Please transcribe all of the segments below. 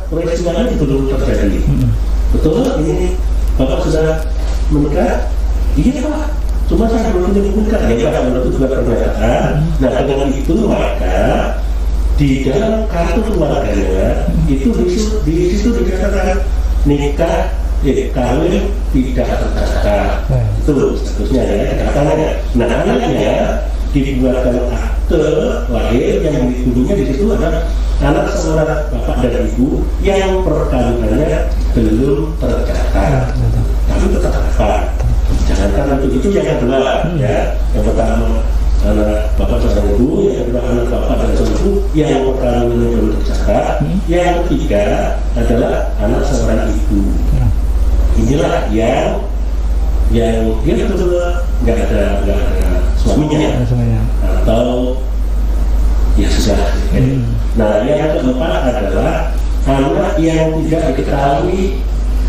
peristiwanya belum terjadi. Betul, ini Bapak sudah menikah? Iya Pak, cuma saya belum menikah. Ya Pak, itu juga pernyataan. Nah dengan itu maka di dalam kartu keluarganya itu di situ dikatakan nikah kawin tidak terdaftar. Itu statusnya ya, katanya. Nah anaknya dibuatkan akte lahir yang dituduhnya di situ adalah anak seorang bapak dan ibu yang perkawinannya belum terdaftar. Tapi tetap apa? Jangankan untuk itu yang kedua ya, yang pertama anak bapak dan ibu, yang kedua anak bapak dan ibu yang perkawinannya belum terdaftar, yang ketiga adalah anak seorang ibu. Inilah yang dia betul nggak ada suaminya atau ya sudah. Nah yang keempat adalah anak yang tidak diketahui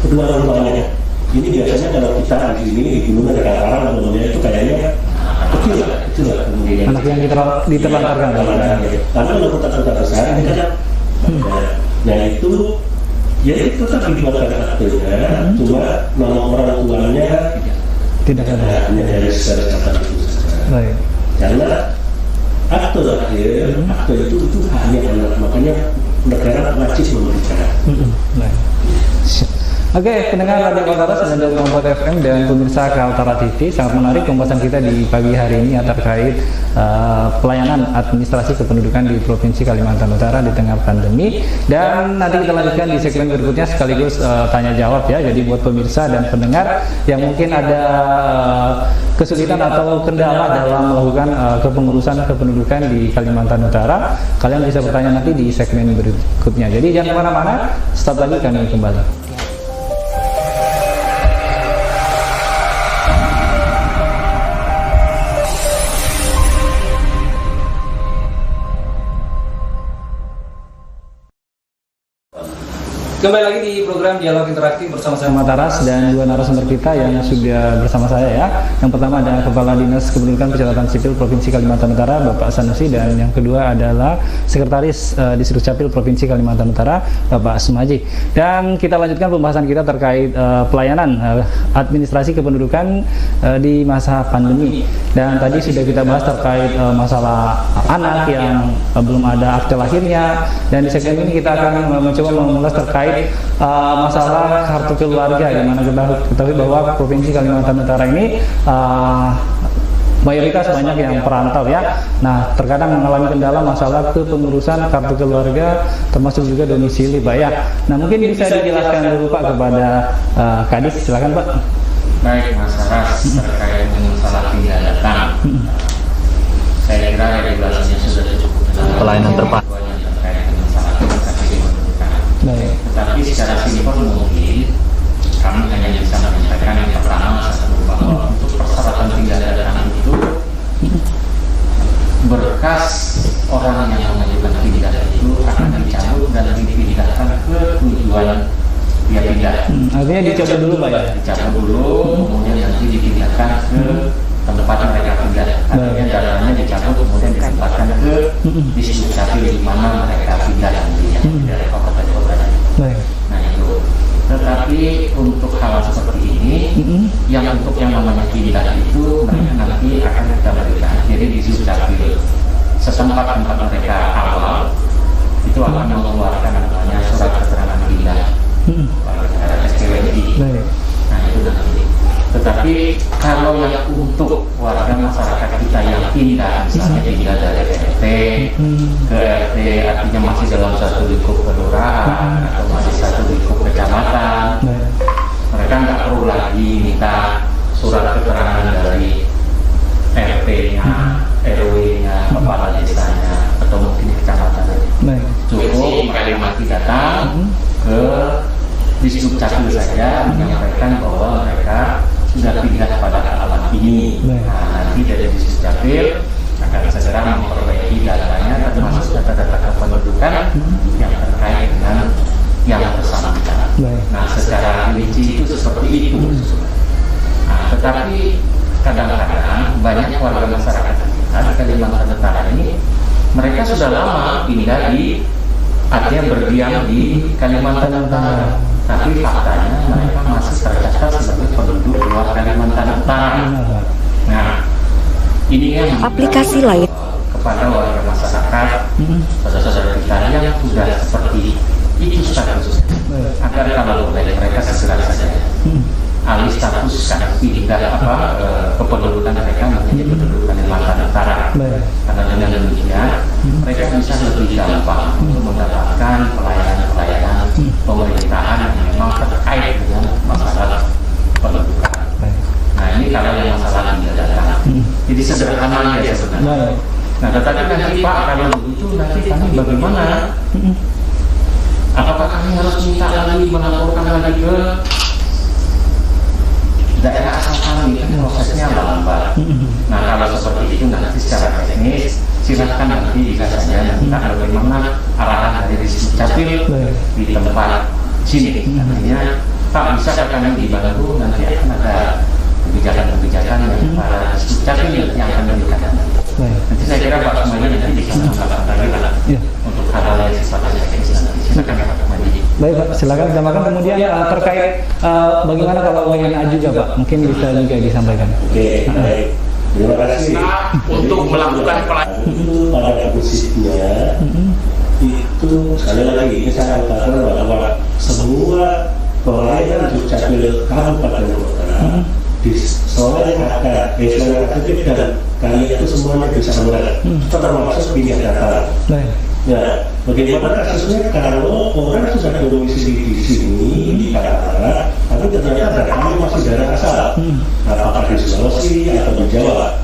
kedua orang tuanya. Ini biasanya kalau kita di sini di gunung ada karang namanya itu kayaknya kecil lah kemudian. Anak yang diterlantarkan. Karena kalau kota-kota besar ini kan nah itu ya itu tetap dibuatkan aktenya, cuma nama orang tuanya tidak ada. Hanya dari secara catatan itu saja. Karena akte lahir, akte itu hanya anak, makanya negara wajib memberikan. Oke, pendengar Radio Kaltara 92.4 FM dan pemirsa Kaltara TV, sangat menarik pembahasan kita di pagi hari ini terkait pelayanan administrasi kependudukan di Provinsi Kalimantan Utara di tengah pandemi. Dan nanti kita lanjutkan di segmen berikutnya sekaligus tanya jawab ya. Jadi buat pemirsa dan pendengar yang mungkin ada kesulitan atau kendala dalam melakukan kepengurusan kependudukan di Kalimantan Utara, kalian bisa bertanya nanti di segmen berikutnya. Jadi jangan kemana-mana, start lagi kami kembali. Kembali lagi di program Dialog Interaktif bersama saya Mataras dan dua narasumber kita yang sudah bersama saya ya. Yang pertama adalah Kepala Dinas Kependudukan Pencatatan Sipil Provinsi Kalimantan Utara Bapak Sanusi, dan yang kedua adalah Sekretaris Disduk Capil Provinsi Kalimantan Utara Bapak Sumaji. Dan kita lanjutkan pembahasan kita terkait pelayanan administrasi kependudukan di masa pandemi. Dan tadi sudah kita bahas terkait masalah anak yang belum ada akte lahirnya, dan di segmen ini kita akan mencoba mengulas terkait masalah kartu keluarga, di mana kita ketahui bahwa Provinsi Kalimantan Utara ini mayoritas banyak yang perantau ya. Nah, terkadang mengalami kendala masalah kepengurusan kartu keluarga, termasuk juga domisili Pak ya. Nah, mungkin bisa dijelaskan dulu Pak kepada Kadis, silakan Pak. Baik Mas Saras, terkait dengan masalah pindah datang, saya kira regulasinya sudah cukup pelayanan terpadu. Tetapi secara simpel mungkin kami hanya bisa menyampaikan yang pertama satu, bahwa untuk persyaratan pindah datang itu berkas orang yang mengajukan pindah itu akan dicabut dan dipindahkan ke tujuan dia pindah. Artinya dicabut dulu Pak ya? Dicabut dulu, kemudian nanti dipindahkan ke tempat mereka pindah. Artinya jalannya dicabut kemudian ditempatkan ke Disduk Capil di mana mereka pindah nantinya dari kabupaten kota. Nah itu. Tetapi untuk hal seperti ini, yang untuk yang namanya pindah itu mereka nanti akan kita berikan. Jadi Disduk Capil setempat tempat mereka awal itu akan mengeluarkan namanya surat keterangan pindah SKWI. Nah itu nanti. Tetapi kalau yang untuk warga masyarakat kita yang pindah, misalnya pindah dari RT ke RT, artinya masih dalam satu lingkup kelurahan atau masih satu lingkup kecamatan, mereka nggak perlu lagi minta surat keterangan dari RT-nya, RW-nya, kepala desanya, atau mungkin kecamatan. Cukup mereka mati datang ke Disduk Capil saja menyampaikan bahwa mereka sudah pindah pada alamat ini. Nah, nanti dari Disduk Capil akan segera memperbaiki datanya, termasuk data-data kependudukan yang terkait dengan yang bersangkutan. Nah, secara rinci itu seperti itu. Nah, tetapi kadang-kadang banyak warga masyarakat kita di Kalimantan Utara ini, mereka sudah lama pindah di artinya berdiam di Kalimantan Utara, tapi faktanya mereka masih tercatat sebagai penduduk luar Kalimantan Utara. Nah, ini yang Aplikasi lain. kepada warga masyarakat, saudara-saudara kita yang sudah seperti itu statusnya, agar kalau boleh mereka segera saja alih status kan, pindah kependudukan mereka menjadi penduduk Kalimantan Utara. Karena dengan demikian mereka bisa lebih gampang untuk mendapatkan pelayanan pemerintahan yang memang terkait dengan masalah pendudukan. Nah, ini kalau yang masalah tidak datang, jadi sederhana ya sebenarnya. Nah, tetapi nanti Pak, kalau begitu nanti kami bagaimana? Apakah kami harus minta lagi, melaporkan lagi ke daerah asal kami? Prosesnya lambat. Nah, kalau seperti itu nanti secara teknis silakan nanti bisa saja minta bagaimana arahan dari Dukcapil di tempat sini. Artinya Pak, bisa kami dibantu, nanti akan ada kebijakan-kebijakan yang para Dukcapil yang akan memberikan. Nanti saya kira Pak semuanya nanti bisa melakukan lagi lah untuk hal-hal yang sifatnya teknis nanti. Silakan Pak Madi. Baik Pak, silakan ditambahkan. Kemudian terkait bagaimana kalau WNA juga Pak, mungkin bisa juga disampaikan. Oke, baik. Terima kasih. Untuk melakukan pelayanan itu pada prinsipnya itu sekali lagi ini saya katakan bahwa semua pelayanan Dukcapil kabupaten kota di selain aktif dan kalian itu semuanya bisa melihat termasuk pindah data. Ya, bagaimana kasusnya kalau orang sudah domisili di sini di Kaltara, tapi ternyata datanya masih daerah asal, apakah di Sulawesi atau di Jawa?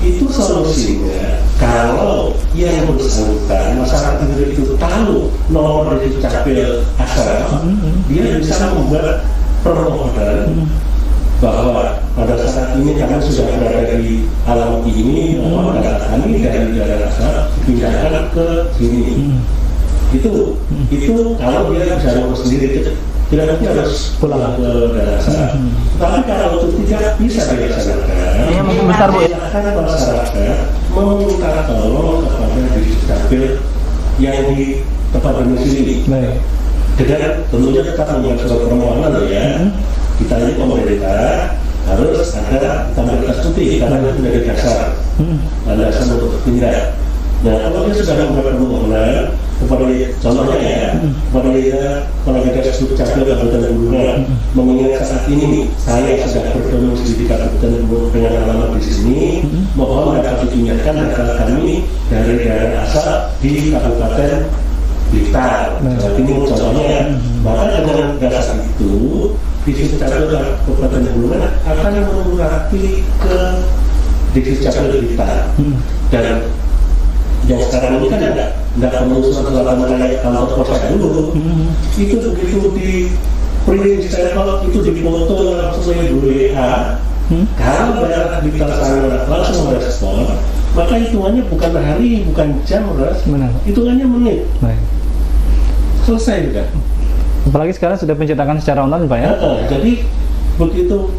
Itu solusinya kalau yang bersangkutan masyarakat itu tahu nomor Dukcapil asal, dia bisa membuat permohonan bahwa pada saat ini kami sudah berada di alam ini, bahwa data kami dari daerah asal dipindahkan ke sini. Itu kalau dia bisa ngurus sendiri, tidak nanti harus pulang ke daerah asal. Tapi kalau itu tidak bisa dilaksanakan, mungkin besar Bu. silakan masyarakat meminta tolong kepada Dukcapil yang di tempat domisili. Dengan tentunya tetap membuat surat permohonan ya. Kita ini pemerintah harus ada tambah cuti karena itu menjadi dasar landasan untuk bertindak. Nah, kalau dia sudah membuat permohonan kepada contohnya ya, kepada Dinas Dukcapil Kabupaten Buluran mengingat saat ini saya sudah berdomisili di Kabupaten Buluran dengan alamat di sini, mohon dapat dipindahkan data kami dari daerah asal di Kabupaten Blitar. Ini contohnya, maka dengan dasar itu Dukcapil Kabupaten Buluran akan mengurapi ke Dukcapil Blitar. Dan yang sekarang ini kan tidak perlu surat-suratan kayak kantor pos dulu. Itu begitu di print stempel, itu dipoto langsung melalui WA. Kalau daerah Blitar sana langsung merespon, maka hitungannya bukan hari, bukan jam, hitungannya menit. Selesai juga. Apalagi sekarang sudah pencetakan secara online Pak ya? Jadi begitu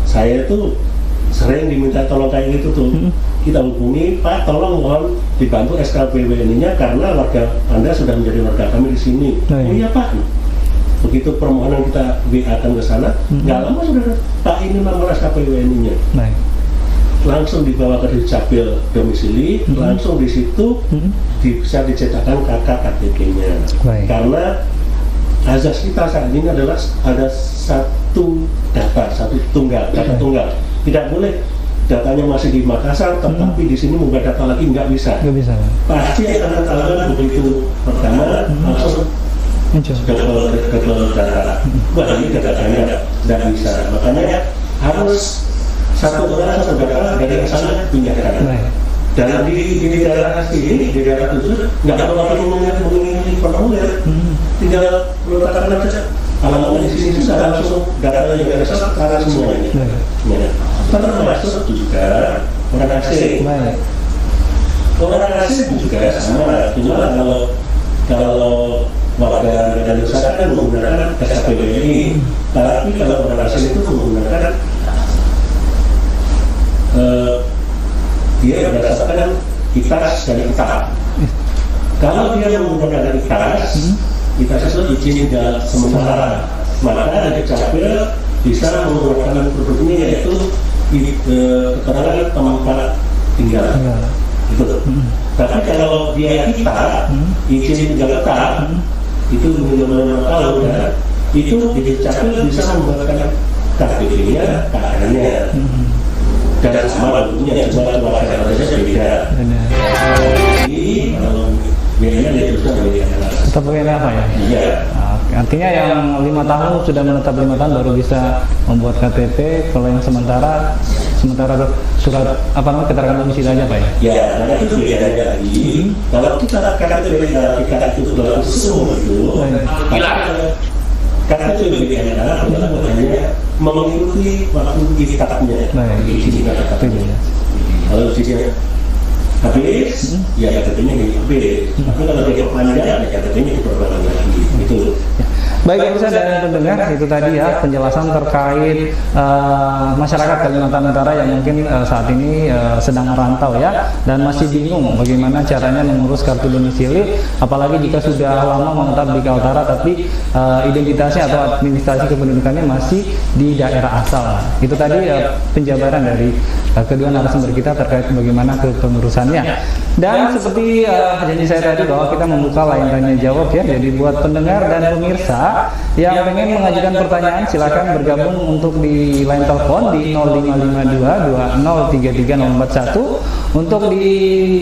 saya tuh sering diminta tolong kayak gitu tuh, kita hubungi Pak, tolong mohon dibantu SKPWN-nya karena warga Anda sudah menjadi warga kami di sini. Oh iya Pak. Begitu permohonan kita WA-kan ke sana, nggak lama sudah Pak ini nomor SKPWN-nya. Langsung dibawa ke Dukcapil domisili, langsung di situ bisa dicetakkan KK-KTP-nya. Karena azas kita saat ini adalah ada satu data, data tunggal. Tidak boleh datanya masih di Makassar, tetapi di sini mau data lagi nggak bisa. Pasti akan ketahuan begitu pertama langsung double data. Wah ini datanya nggak bisa. Makanya harus satu orang satu data dari sana pindahkan. Dan di daerah asli, di daerah itu nggak perlu lagi mengirim formulir, tinggal meletakkan aja alamatnya di sini sudah langsung datanya yang ada karena semuanya. Termasuk juga orang asing. Orang asing juga sama, cuma kalau warga negara Indonesia kan menggunakan SKPWNI, tapi kalau orang asing itu menggunakan dia berdasarkan kitas dan kitab. Kalau dia menggunakan kita sebut izin tinggal sementara, maka dari Dukcapil bisa menggunakan produk ini yaitu keterangan tempat tinggal. Gitu. Tapi kalau dia izin tinggal tetap, itu minimal 5 tahun ya, itu di Dukcapil bisa membuatkan KTP-nya, KK-nya, dan sama bentuknya, cuma warga negaranya beda. Jadi kalau bedanya itu beda. Tetap beda apa ya? Iya. Artinya yang 5 tahun sudah menetap 5 tahun baru bisa membuat KTP. Kalau yang sementara surat apa namanya keterangan domisili aja Pak ya? Ya, karena itu bedanya lagi. Kalau kita KTP itu sudah semua itu, KTP BPNA hanya mengikuti waktu kitabnya. Kalau dia habis, ya KTP-nya habis. Tapi kalau dia panjang, ya KTP-nya diperbarui lagi. Itu. Baik pemirsa dan pendengar, itu tadi ya penjelasan terkait masyarakat Kalimantan Utara yang mungkin saat ini sedang merantau ya, dan masih bingung bagaimana caranya mengurus kartu domisili, apalagi jika sudah lama menetap di Kaltara tapi identitasnya atau administrasi kependudukannya masih di daerah asal. Itu tadi penjabaran dari kedua narasumber kita terkait bagaimana kepengurusannya. Dan seperti janji saya tadi bahwa kita membuka line tanya jawab ya, jadi buat pendengar dan pemirsa yang pengen mengajukan pertanyaan silakan bergabung untuk di line telepon di 0552 2033 041. Untuk di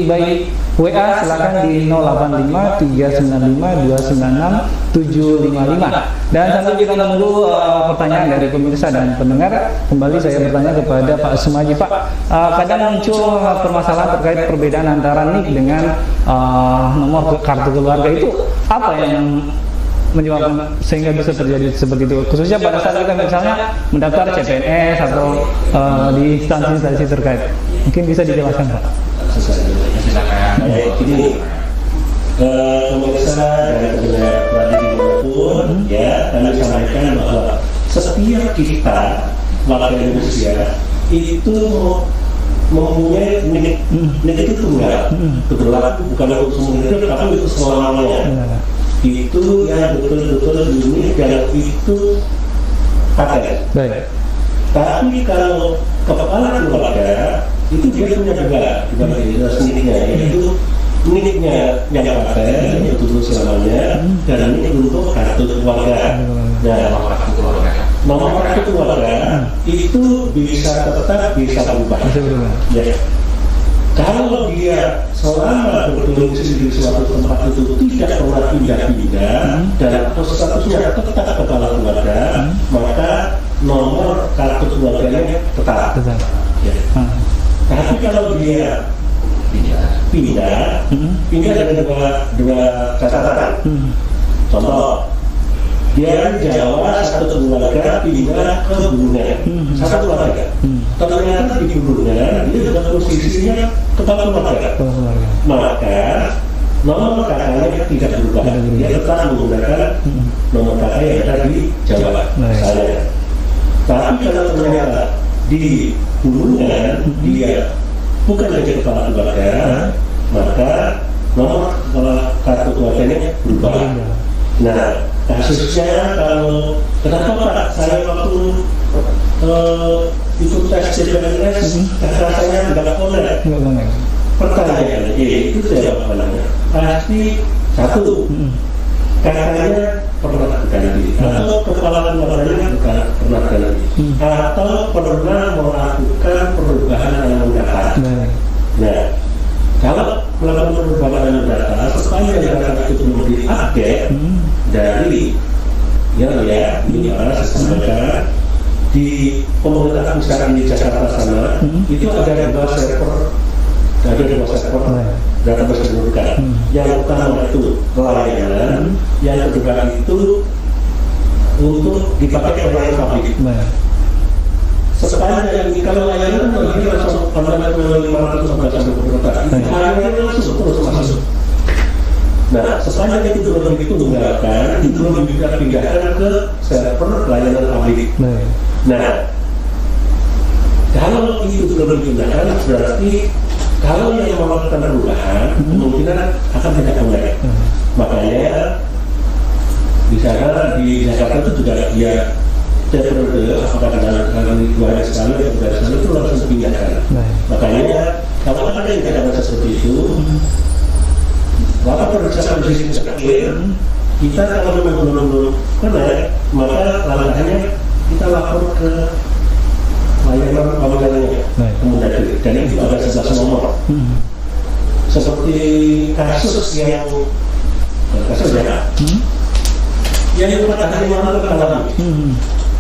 baik WA silakan di 085 395 296 755. Dan sambil kita menunggu pertanyaan dari pemirsa dan pendengar, kembali saya bertanya kepada Pak Sumaji. Pak, kadang muncul permasalahan terkait perbedaan antara NIK dengan nomor kartu keluarga, itu apa yang menyebabkan sehingga bisa terjadi seperti itu, khususnya pada saat kita misalnya mendaftar CPNS atau di instansi-instansi terkait? Mungkin bisa dijelaskan Pak. Silakan. Jadi pemirsa dan pendengar radio dimanapun ya, kami sampaikan bahwa setiap kita warga Indonesia itu mempunyai nik itu tunggal, berlaku bukan untuk seumur hidup tapi untuk selamanya. Itu yang betul-betul unik dan itu paten. Baik. Tapi kalau kepala keluarga itu dia punya juga sendirinya, yaitu niknya yang paten betul-betul selamanya, dan ini untuk kartu keluarga. Nah, nomor kartu keluarga itu bisa tetap bisa berubah. Ya. Kalau dia selama berdomisili di suatu tempat itu tidak pernah pindah-pindah dan statusnya tetap kepala keluarga, maka nomor kartu keluarganya tetap. Ya. Tapi kalau dia pindah dengan dua catatan. Contoh, dia di Jawa satu keluarga pindah ke Brunei, satu keluarga. Ternyata di Brunei dia sudah posisinya kepala keluarga. Maka nomor kakaknya tidak berubah. Dia tetap menggunakan nomor kakak yang ada di Jawa misalnya. Tapi kalau ternyata di Brunei dia bukan lagi kepala keluarga, maka nomor kartu keluarganya berubah. Nah, kasusnya kalau kenapa Pak saya waktu ikut tes CPNS rasanya tidak connect. Pertanyaannya itu jawabannya pasti satu, kakaknya pernah ganti atau kepala keluarganya bukan pernah ganti atau pernah melakukan perubahan yang mendasar. Nah, kalau melakukan perubahan yang mendasar sepanjang data itu belum diupdate dari ini para sesuatu di pemerintah pusat di Jakarta sana itu ada dua server database kependudukan. Yang utama itu pelayanan, yang kedua itu untuk dipakai oleh publik. Sepanjang kalau layanan ini langsung online 500 pemerintah, layanan langsung terus masuk. Nah, sepanjang itu belum digunakan, itu belum dipindahkan ke server layanan publik. Nah, kalau itu belum digunakan, berarti kalau yang melakukan perubahan kemungkinan akan tidak mulai. Makanya di sana di Jakarta itu juga ya tiap periode apakah kali 2 hari sekali atau 3 hari sekali itu langsung dipindahkan. Makanya kalau ada yang tidak seperti itu, maka periksa kondisi clear. Kita kalau memang belum benar, maka langkahnya kita lapor ke layanan pemudanya Kemendagri, dan itu ada 11 nomor. Seperti kasus yang yang pada hari malam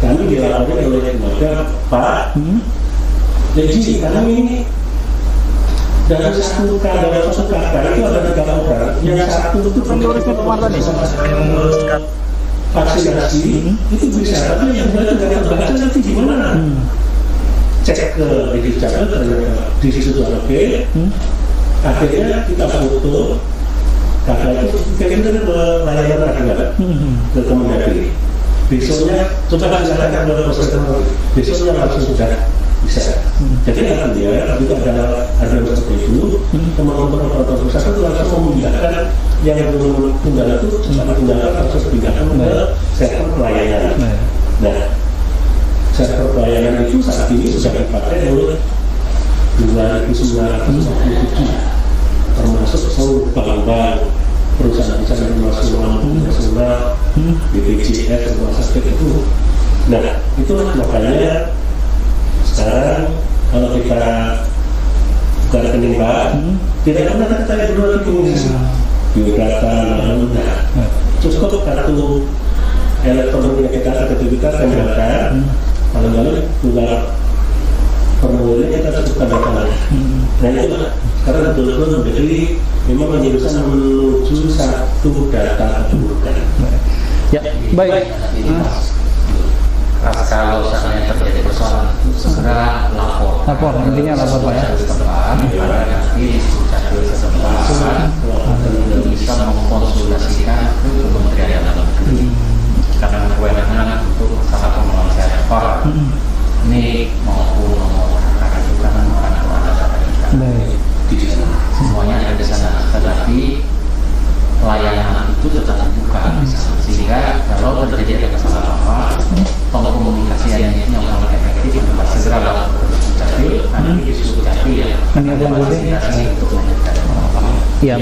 kami dilaporkan oleh keluarga, Pak, jadi kami ini dalam satu kakak itu ada 3 orang, yang satu itu vaksinasi itu bisa, tapi yang dua itu tidak terbaca, nanti gimana? Cek ke digital ternyata di situ oke. Akhirnya kita foto kakak itu kita ke layanan akhirnya ke Kemendagri. Besoknya coba silakan ke peserta, besoknya langsung sudah bisa. Jadi alhamdulillah itu ada yang seperti itu. Teman-teman operator pusat itu langsung memindahkan yang belum tunggal itu cepat tinggalkan langsung dipindahkan ke sektor pelayanan. Nah, sektor pelayanan itu saat ini sudah dipakai oleh 2.957 termasuk seluruh bank-bank, perusahaan-perusahaan internasional, BPJS, rumah sakit itu. Nah, itu makanya sekarang kalau kita buka rekening bank, tidak pernah kita lihat dulu lagi biodata, cukup kartu elektronik kita tempelkan, lalu keluar formulirnya kita cukup tanda tangan. Nah itu karena betul-betul menjadi memang penjurusan menuju satu data kependudukan. Ya, baik. Kalau seandainya terjadi persoalan itu segera lapor, intinya lapor Pak ya. Karena nanti Dukcapil setempat bisa mengkonsultasikan ke Kementerian Dalam Negeri karena kewenangan untuk masalah pengelolaan server ini maupun nomor kakak itu kan bukan ada data di sana. Semuanya ada di sana, tetapi layanan itu tetap dibuka sehingga kalau terjadi masalah apa, pengkomunikasiannya itu yang paling efektif adalah segera lapor ke Dukcapil, nanti di Dukcapil ya fasilitasi untuk menyediakan. Ya,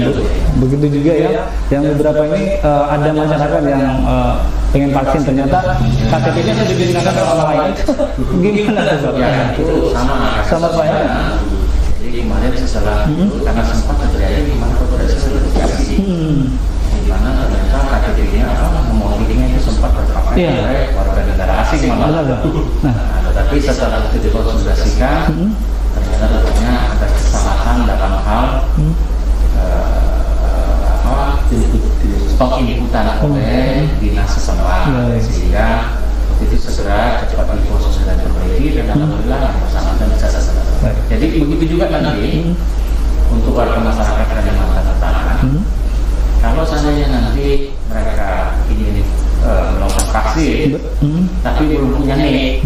begitu juga ya. Yang beberapa ini ada masyarakat yang pengen vaksin ternyata KTP-nya sudah digunakan oleh orang lain. Gimana tuh Pak? Ya, itu sama Pak ya. Jadi kemarin setelah karena sempat terjadi di mana kooperasi verifikasi, di mana ternyata KTP-nya nomor rekeningnya itu sempat terpakai oleh warga negara asing malah. Nah, tetapi setelah itu dikonsultasikan, ternyata rupanya ada kesalahan dalam hal penginputan oleh dinas setempat, sehingga itu segera cepat diproses dan diperbaiki, dan alhamdulillah yang bersangkutan bisa selesai. Jadi begitu juga nanti untuk warga masyarakat Kalimantan Utara, kalau seandainya nanti mereka ingin melakukan vaksin tapi belum punya NIK,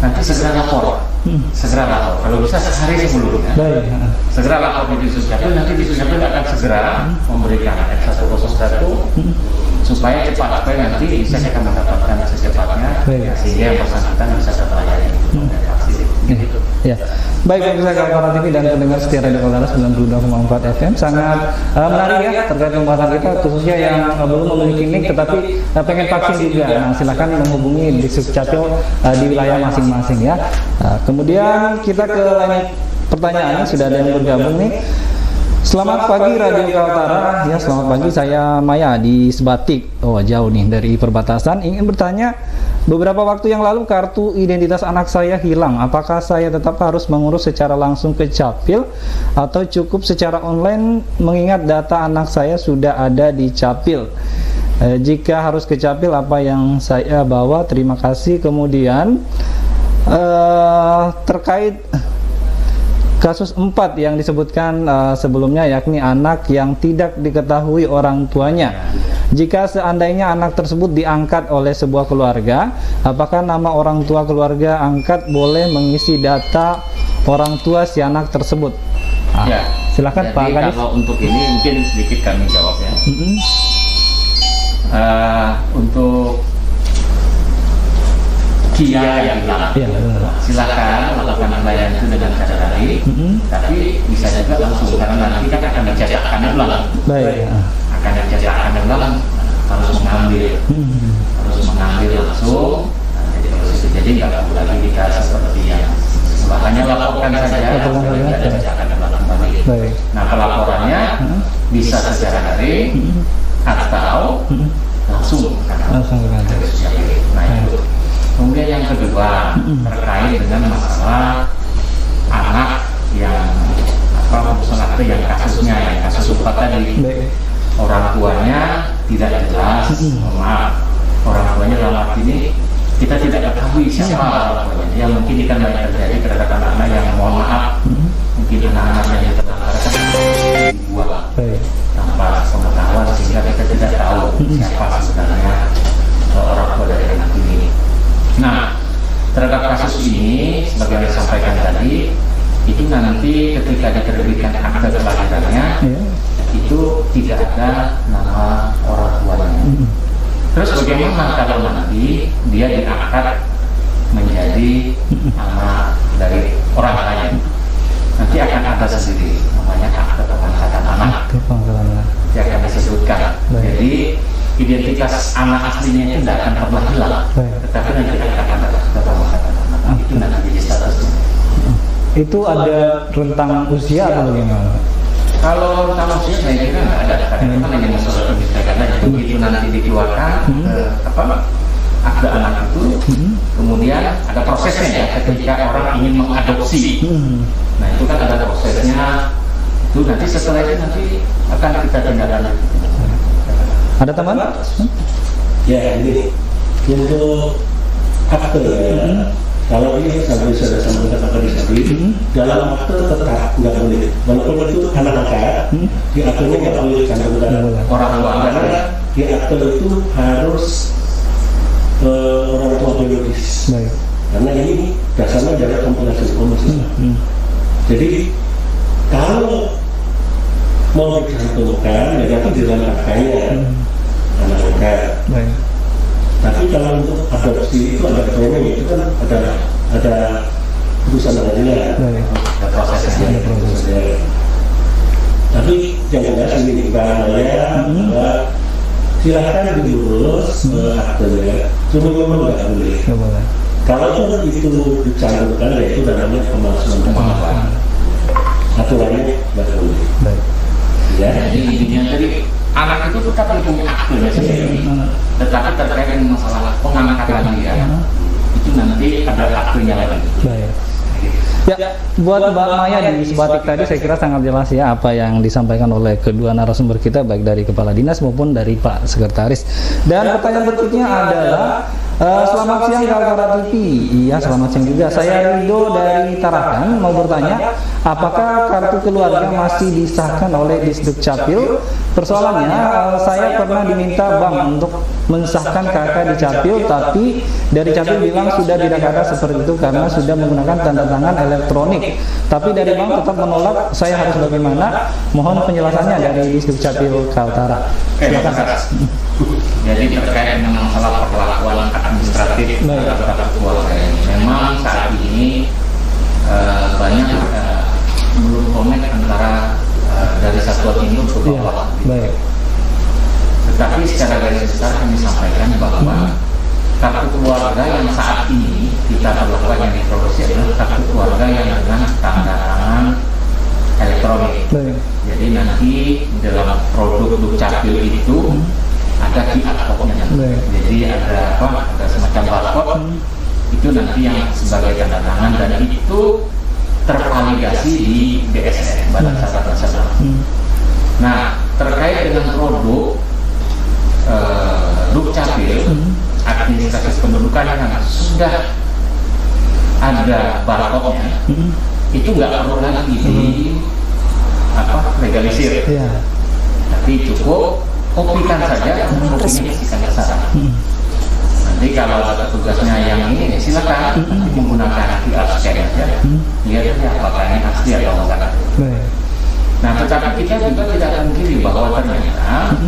nanti segera lapor. Kalau bisa sehari sebelumnya segera lapor di Dukcapil, nanti di Dukcapil akan segera memberikan F101 supaya nanti bisa kita mendapatkan secepatnya sehingga yang bersangkutan bisa terlayani gitu. Ya. Baik pemirsa Kaltara TV dan pendengar setia Radio Kaltara 92,4 FM, sangat menarik ya terkait pembahasan kita, khususnya yang belum memiliki NIK tetapi pengen vaksin juga. Nah, silakan menghubungi di Dukcapil di wilayah masing-masing ya. Kemudian kita ke lain pertanyaan, sudah ada yang bergabung nih. Selamat pagi Radio Kaltara, ya selamat pagi, saya Maya di Sebatik, jauh nih dari perbatasan. Ingin bertanya, beberapa waktu yang lalu kartu identitas anak saya hilang, apakah saya tetap harus mengurus secara langsung ke Capil atau cukup secara online mengingat data anak saya sudah ada di Capil? Jika harus ke Capil, apa yang saya bawa? Terima kasih. Kemudian terkait kasus 4 yang disebutkan sebelumnya, yakni anak yang tidak diketahui orang tuanya. Jika seandainya anak tersebut diangkat oleh sebuah keluarga, apakah nama orang tua keluarga angkat boleh mengisi data orang tua si anak tersebut. Ya. Silakan Pak Jadi Kadis. kalau untuk ini mungkin sedikit kami jawab ya. Untuk Kia yang bilang, Iya, benar. silakan melakukan pelayanan itu dengan cara daring, tapi bisa juga langsung karena nanti kan akan dicetakkan ulang. Baik. Akan dicetakkan ulang, harus mengambil langsung. Jadi nggak perlu lagi kita seperti yang hanya laporkan saja, tidak ada cetakan ulang kembali. Baik. Nah, pelaporannya bisa secara daring atau langsung ke kantor. Nah, itu. Kemudian yang kedua terkait dengan masalah anak yang yang kasusnya yang kasus UPA tadi. Baik. Orang tuanya tidak jelas, maaf, orang tuanya dalam arti ini kita tidak ketahui siapa orang tuanya. Yang mungkin ikan banyak terjadi terhadap anak-anak yang mohon maaf, mungkin anak-anak yang terlantarkan dibuang tanpa pengetahuan sehingga kita tidak tahu siapa sebenarnya orang tua dari anak ini. Nah, terhadap kasus ini, sebagai yang disampaikan tadi, itu nanti ketika diterbitkan akte kelahirannya, itu tidak ada nama orang tuanya. Terus bagaimana kalau nanti dia diangkat menjadi anak dari orang lain? Nanti akan ada sendiri namanya akte pengangkatan anak. Nanti akan disebutkan. Jadi identitas anak aslinya itu tidak akan pernah hilang, tetapi nanti akan ada akte pengangkatan anak. Itu nanti jadi statusnya. Itu ada rentang usia atau bagaimana? Kalau rentang usia saya kira nggak ada, karena itu kan hanya masalah pernikahan aja. Begitu nanti dikeluarkan akte anak itu, kemudian ada prosesnya ya, ketika orang ingin mengadopsi. Nah, itu kan ada prosesnya. Itu nanti setelah itu nanti akan kita tindak lanjut. Ada tambahan? Ya, ini untuk akte ya. Kalau ini sampai sudah sampaikan tadi dalam akte tetap nggak boleh. Walaupun itu anak-anak, di aktenya nggak boleh cantumkan orang tua, karena di akte itu harus orang tua biologis. Baik. Karena ini dasarnya dari kompilasi hukum Islam. Jadi kalau mau dicantumkan, ya itu di dalam aktenya anak-anak. Baik. Tapi kalau untuk adopsi itu ada proses, itu kan ada putusan pengadilan, Ada prosesnya. Tapi yang jelas ini bahaya, silakan diurus aktenya, cuma memang nggak boleh. Kalau itu dicantumkan, ya itu namanya pemalsuan. Aturannya nggak boleh. Ya. Jadi intinya tadi anak itu tetap punya aktenya sendiri, tetapi terkait dengan masalah pengangkatan dia itu nanti ada aktenya lagi. Baik. Ya, buat Mbak Maya di Sebatik tadi saya kira sangat jelas ya apa yang disampaikan oleh kedua narasumber kita, baik dari Kepala Dinas maupun dari Pak Sekretaris. Dan pertanyaan berikutnya adalah selamat siang Kaltara TV. Iya, selamat siang juga. Saya Rido dari Tarakan mau bertanya, apakah kartu keluarga masih disahkan oleh Disduk Capil? Persoalannya, saya pernah diminta bank untuk mensahkan kakak di Capil, tapi dari Capil bilang sudah tidak ada seperti itu karena sudah menggunakan tanda tangan elektronik. Tapi dari bank tetap menolak. Saya harus bagaimana? Mohon penjelasannya dari Disduk Capil Kaltara. Silakan. Jadi terkait dengan masalah perlakuan administratif terhadap keluarga ini, memang saat ini banyak belum connect antara dari satuan ini ke bawah. Baik. Tetapi secara garis besar kami sampaikan bahwa kartu keluarga yang saat ini kita perlakukan yang diproduksi adalah kartu keluarga yang dengan tanda tangan elektronik. Baik. Jadi nanti dalam produk Dukcapil itu ada QR code-nya. Jadi ada ada semacam barcode itu nanti yang sebagai tanda tangan, dan itu tervalidasi di BSN, Badan Syarat Nasional. Nah, terkait dengan produk Dukcapil, administrasi kependudukan yang sudah ada barcode-nya, itu nggak perlu lagi di legalisir. Tapi cukup kopikan saja, kopinya isikan kesana. Nah, Nanti kalau ada petugasnya yang ini, silakan menggunakan QR scan aja, lihat aja apakah ini asli atau enggak. Nah, tetapi kita juga tidak pungkiri bahwa ternyata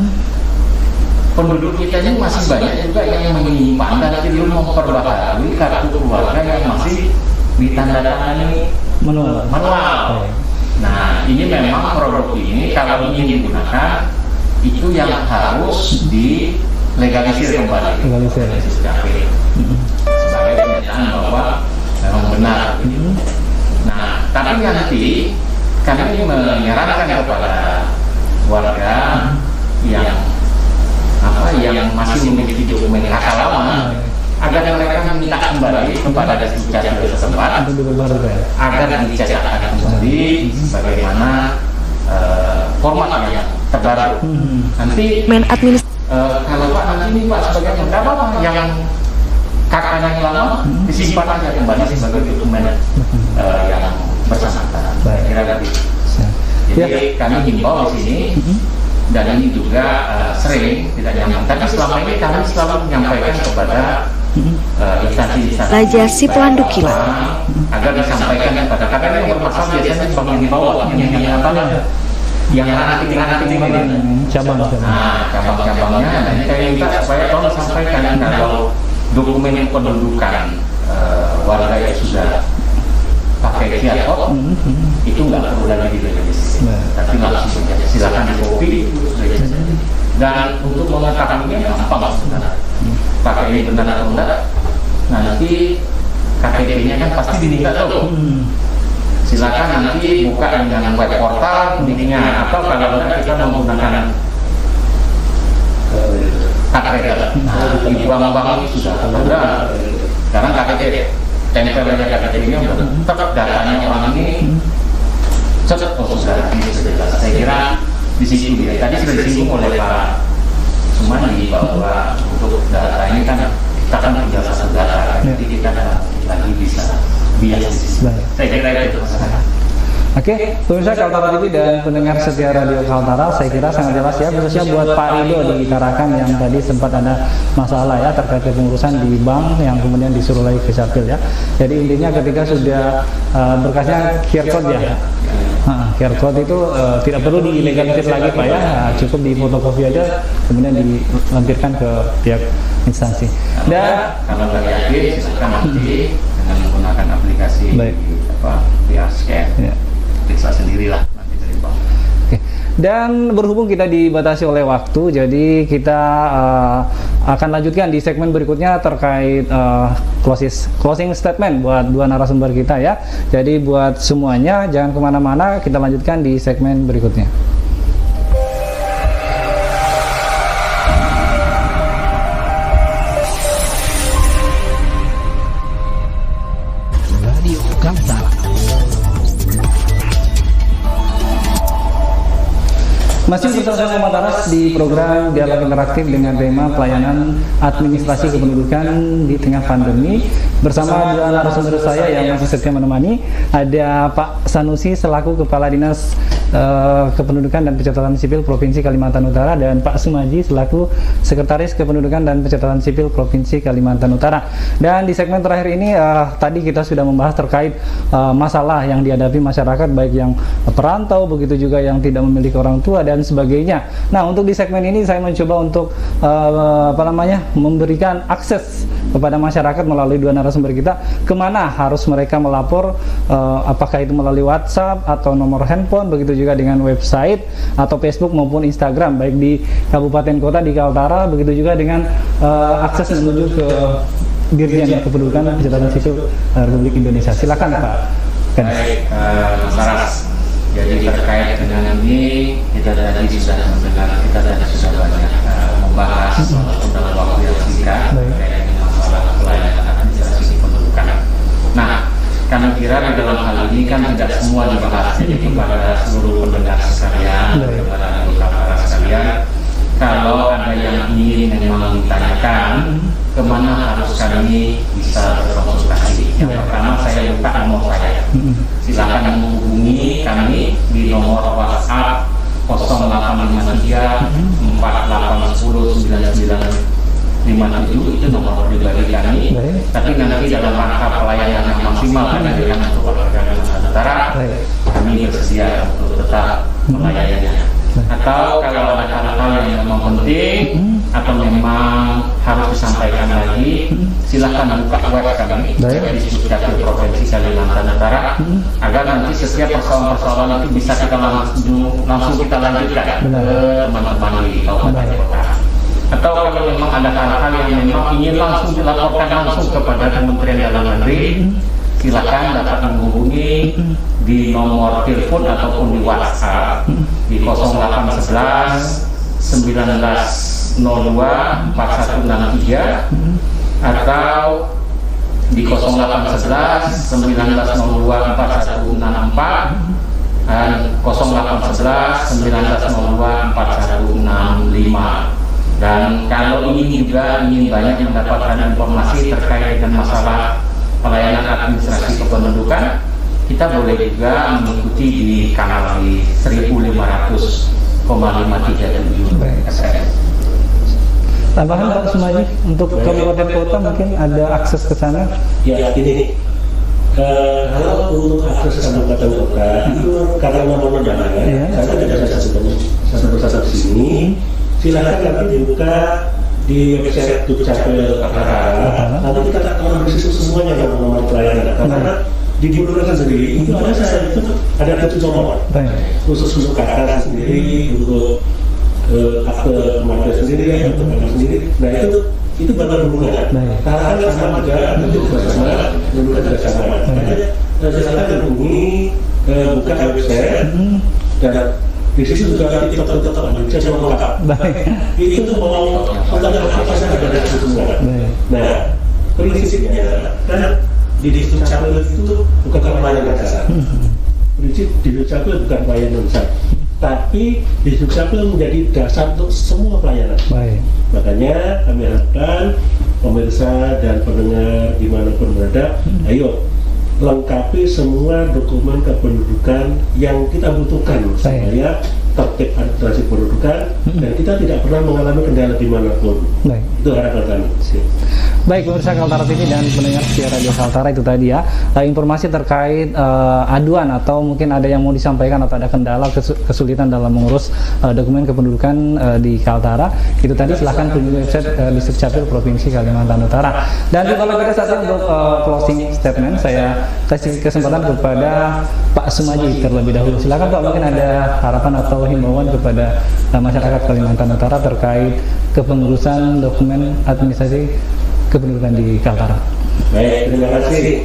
penduduk kita ini masih banyak juga yang menyimpan dan belum memperbaharui kartu keluarga yang masih ditandatangani manual. Nah, ini memang produk ini kalau ingin digunakan itu yang harus dilegalisir kembali sebagai kenyataan bahwa memang benar. Nah, tapi nanti kami menyarankan kepada warga yang masih memiliki dokumen KK lama agar mereka minta kembali kepada Dukcapil setempat agar dicetakkan kembali sebagaimana format yang terbaru. Nanti kalau Pak nanti ini Pak sebagai apa yang kakaknya yang lama disimpan aja kembali sebagai dokumen yang bersangkutan. Kira begitu. Jadi kami himbau di sini dan ini juga sering tidak nyaman. Tapi selama ini kami selalu menyampaikan kepada instansi-instansi Raja si Pelanduk Kilat agar disampaikan kepada karena yang bermasalah biasanya bagian di bawah yang ranting-ranting cabang-cabangnya. Dan saya minta supaya tolong sampaikan kalau dokumen kependudukan warga yang sudah pakai QR code itu nggak perlu lagi dilegalisir, tapi langsung saja silakan di copy dan untuk mengetahuinya gampang sebenarnya. Pakai ini benar atau enggak, nanti KTP-nya kan pasti diminta tuh. Silakan nanti buka dengan web portal linknya, atau kalau enggak kita menggunakan KTP. Di bank-bank sudah ada. Sekarang KTP tempelnya KTP-nya tetap datanya orang ini cepat sudah jelas. Saya kira di situ ya. Tadi sudah disinggung oleh Pak Sumandi bahwa untuk data ini kan kita kan tinggal satu data, jadi kita lagi bisa bias. Saya kira itu. Oke, pemirsa Kaltara TV dan pendengar setia Radio Kaltara, saya kira sangat jelas ya, khususnya buat Pak Rido di Tarakan yang tadi sempat ada masalah ya terkait pengurusan di bank yang kemudian disuruh lagi ke Dukcapil ya. Jadi intinya ketika sudah berkasnya QR code ya, QR code itu tidak perlu dilegalisir lagi Pak ya, cukup di fotokopi aja kemudian dilampirkan ke pihak instansi. Dan kalau nggak yakin silakan nanti dengan menggunakan aplikasi QR scan. Periksa sendirilah nanti dari bank. Oke. Dan berhubung kita dibatasi oleh waktu, jadi kita akan lanjutkan di segmen berikutnya terkait closing statement buat dua narasumber kita ya. Jadi buat semuanya jangan kemana-mana, kita lanjutkan di segmen berikutnya. Radio Kaltara. Masih bersama saya Muhammad Aras di program Dialog Interaktif dengan tema pelayanan administrasi kependudukan di tengah pandemi. Bersama dua narasumber saya yang masih setia menemani, ada Pak Sanusi selaku Kepala Dinas Kependudukan dan Pencatatan Sipil Provinsi Kalimantan Utara dan Pak Sumaji selaku Sekretaris Kependudukan dan Pencatatan Sipil Provinsi Kalimantan Utara. Dan di segmen terakhir ini tadi kita sudah membahas terkait masalah yang dihadapi masyarakat baik yang perantau begitu juga yang tidak memiliki orang tua dan sebagainya. Nah, untuk di segmen ini saya mencoba untuk memberikan akses kepada masyarakat melalui dua narasumber kita kemana harus mereka melapor, apakah itu melalui WhatsApp atau nomor handphone, begitu juga dengan website atau Facebook maupun Instagram baik di kabupaten kota di Kaltara, begitu juga dengan akses menuju ke Dirjen Kependudukan dan Pencatatan Sipil Republik Indonesia. Silakan Pak. Baik, Mas Aras. Jadi terkait dengan ini kita tadi sudah mendengar, kita tadi sudah banyak membahas dalam waktu yang singkat terkait dengan masalah pelayanan administrasi kependudukan. Nah, kami kira di dalam hal ini kan tidak semua dibahas, jadi kepada seluruh pendengar sekalian, kepada Kaltara sekalian, kalau ada yang ingin memang ditanyakan kemana harus kami bisa berkonsultasi. Yang pertama saya buka nomor saya. Silakan menghubungi kami di nomor WhatsApp 0853 4810 99 57 itu nomor pribadi kami. Baik. Tapi nanti dalam rangka pelayanan yang maksimal kehadiran untuk warga Kalimantan Utara, Baik. kami bersedia untuk tetap melayannya. Atau kalau ada hal-hal yang memang penting atau memang harus disampaikan lagi, silahkan buka web kami di Dukcapil Provinsi Kalimantan Utara, agar nanti setiap persoalan-persoalan itu bisa kita langsung kita lanjutkan ke teman-teman di kabupaten kota. Atau kalau memang ada hal-hal yang memang ingin langsung dilaporkan langsung kepada Kementerian Dalam Negeri, silakan dapat menghubungi di nomor telepon ataupun di WhatsApp di 0811 1902 4163 atau di 0811 1902 4164 dan 0811 1902 4165. Dan kalau ingin banyak mendapatkan informasi terkait dengan masalah pelayanan administrasi kependudukan, kita boleh juga mengikuti di kanal di 1500,537 FM. Tambahan Pak Sumaji untuk kabupaten kota mungkin ada akses ke sana? Ya ini kalau untuk akses kabupaten kota itu karena nomor undangan, saya tidak bisa sebutkan satu-satu di sini. Silakan nanti dibuka di website Dukcapil Utara. Nanti kita akan berisi semuanya yang nomor pelayanan. Karena di Bulungan sendiri itu ada 7 nomor khusus untuk kakak sendiri, untuk akte kematian sendiri, untuk anak sendiri. Nah itu baru Bulungan. Kakak sama juga, itu juga sama, Bulungan juga sama. Makanya silakan hubungi, buka website dan di situ juga TikTok Indonesia semua lengkap. Itu mau tentang apa saja ada di situ semua. Nah, prinsipnya kan di Dukcapil itu bukan pelayanan dasar. Prinsip di Dukcapil bukan pelayanan dasar, tapi di Dukcapil menjadi dasar untuk semua pelayanan. Makanya kami harapkan pemirsa dan pendengar dimanapun berada, ayo lengkapi semua dokumen kependudukan yang kita butuhkan supaya tertib administrasi kependudukan dan kita tidak pernah mengalami kendala dimanapun. Itu harapan kami. Baik, pemirsa Kaltara TV dan pendengar setia Radio Kaltara, itu tadi ya informasi terkait aduan atau mungkin ada yang mau disampaikan atau ada kendala kesulitan dalam mengurus dokumen kependudukan di Kaltara. Itu tadi silahkan kunjungi website Dukcapil Provinsi Kalimantan Utara. Dan kalau kita saatnya untuk closing statement, saya kasih kesempatan kepada Pak Sumaji terlebih dahulu. Silakan Pak, mungkin ada harapan atau himbauan kepada masyarakat Kalimantan Utara terkait kepengurusan dokumen administrasi kependudukan di Kaltara. Baik, terima kasih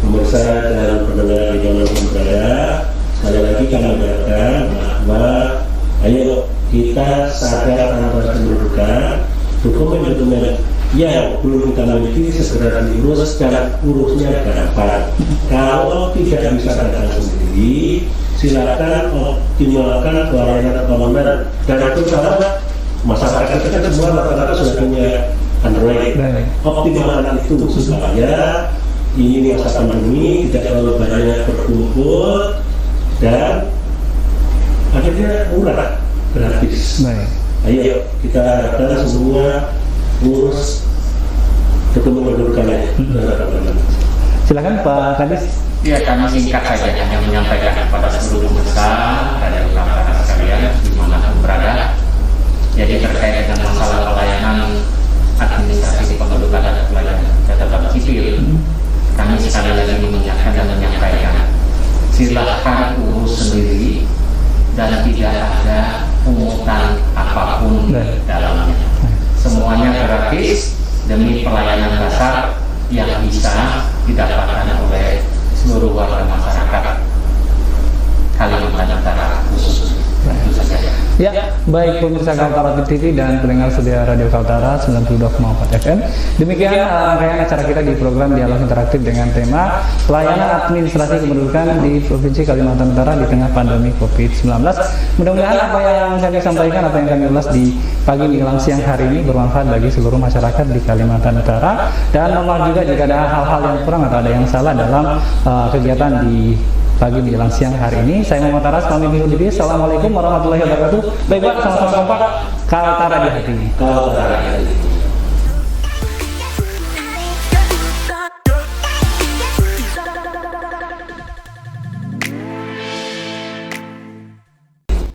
pemirsa dan pendengar di dimanapun berada. Sekali lagi kami harapkan bahwa ayo kita sadar tentang kependudukan, dokumen-dokumen yang belum kita miliki segera diurus, dan urusnya gampang. Kalau tidak bisa datang sendiri, silakan optimalkan pelayanan dan terutama masyarakat kita kan semua rata-rata sudah punya Android. Optimalkan itu supaya ini masa pandemi tidak terlalu banyak berkumpul dan akhirnya murah, gratis. Ayo kita harapkan semua urus dokumen kependudukannya. Silakan Pak Kadis. Ya, kami singkat saja hanya menyampaikan kepada seluruh pemirsa dan Kaltara sekalian dimanapun berada. Jadi terkait dengan masalah pelayanan administrasi kependudukan dan pelayanan catatan sipil, kami sekali lagi mengingatkan dan menyampaikan, silahkan urus sendiri dan tidak ada pungutan apapun di dalamnya. Semuanya gratis demi pelayanan dasar yang bisa didapatkan oleh seluruh warga masyarakat Kalimantan Utara khususnya. Itu saja. Ya, baik pemirsa Kaltara TV dan pendengar setia Radio Kaltara 92,4 FM. Demikian rangkaian acara kita di program Dialog Interaktif dengan tema Pelayanan Administrasi Kependudukan di Provinsi Kalimantan Utara di tengah pandemi COVID-19. Mudah-mudahan apa yang kami sampaikan, apa yang kami ulas di pagi menjelang siang hari ini bermanfaat bagi seluruh masyarakat di Kalimantan Utara. Dan mohon maaf juga jika ada hal-hal yang kurang atau ada yang salah dalam kegiatan di pagi menjelang siang hari ini. Saya Muhammad Taras, pamit undur diri. Assalamualaikum warahmatullahi wabarakatuh. Baik Pak, sama-sama Pak. Kaltara di hati.